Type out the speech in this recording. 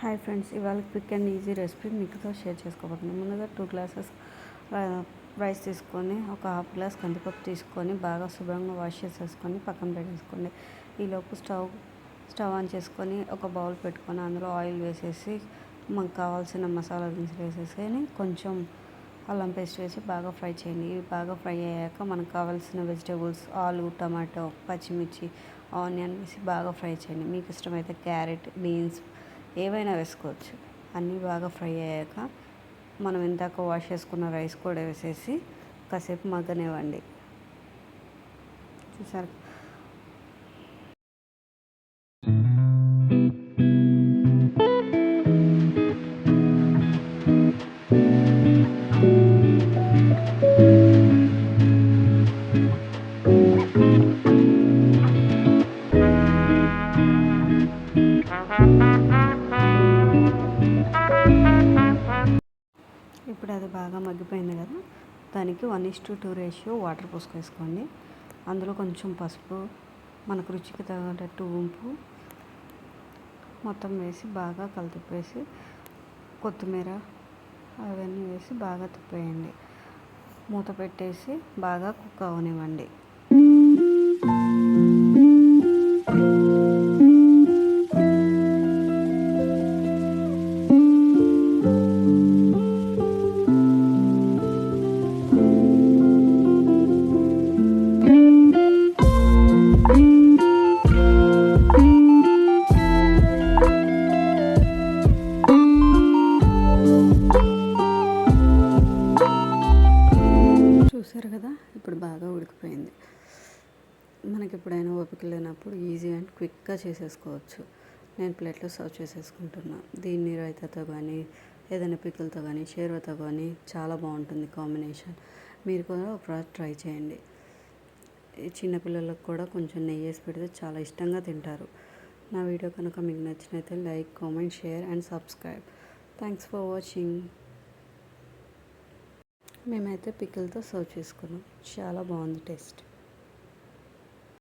Hi friends, ఇవాళ quick and easy recipe మీతో share చేసుకోబోతున్నాను. ముందుగా 2 గ్లాసెస్ రైస్ తీసుకొని ఒక హాఫ్ గ్లాస్ కందిపప్పు తీసుకొని బాగా శుభ్రంగా వాష్ చేసేసుకొని పక్కన పెట్టేసుకోండి. ఈలోపు స్టవ్ ఆన్ చేసుకొని ఒక బౌల్ పెట్టుకొని అందులో ఆయిల్ వేసేసి మనకు కావాల్సిన మసాలా దినుసులు వేసేసుకొని కొంచెం అల్లం పేస్ట్ వేసి బాగా ఫ్రై చేయండి. ఇవి బాగా ఫ్రై అయ్యాక మనకు కావాల్సిన వెజిటేబుల్స్ ఆలు, టమాటో, పచ్చిమిర్చి, ఆనియన్ వేసి బాగా ఫ్రై చేయండి. మీకు ఇష్టమైతే క్యారెట్, బీన్స్ ఏవైనా వేసుకోవచ్చు. అన్నీ బాగా ఫ్రై అయ్యాక మనం ఇందాక వాష్ చేసుకున్న రైస్ కూడా వేసేసి కాసేపు మగ్గనివ్వండి. చూసారు, ఇప్పుడు అది బాగా మగ్గిపోయింది కదా, దానికి 1:2 రేషియో వాటర్ పోసుకేసుకోండి. అందులో కొంచెం పసుపు, మనకు రుచికి తగినట్టు ఉప్పు మొత్తం వేసి బాగా కలిపేసి కొత్తిమీర అవన్నీ వేసి బాగా తిప్పేయండి. మూత పెట్టేసి బాగా కుక్ అవనివ్వండి. చూసారు కదా, ఇప్పుడు బాగా ఉడికిపోయింది. మనకి ఎప్పుడైనా ఓపిక లేనప్పుడు ఈజీ అండ్ క్విక్గా చేసేసుకోవచ్చు. నేను ప్లేట్లో సర్వ్ చేసేసుకుంటున్నా. దీన్ని రైతాతో కానీ ఏదైనా పికిల్తో కానీ షేర్వాతో కానీ చాలా బాగుంటుంది కాంబినేషన్. మీరు కూడా ఒకసారి ట్రై చేయండి. చిన్నపిల్లలకు కూడా కొంచెం నెయ్యి వేసి పెడితే చాలా ఇష్టంగా తింటారు. నా వీడియో కనుక మీకు నచ్చినైతే like, comment, share and subscribe. Thanks for watching. మేమైతే పికిల్తో సర్వ్ చేసుకున్నాం. చాలా బాగుంది టేస్ట్.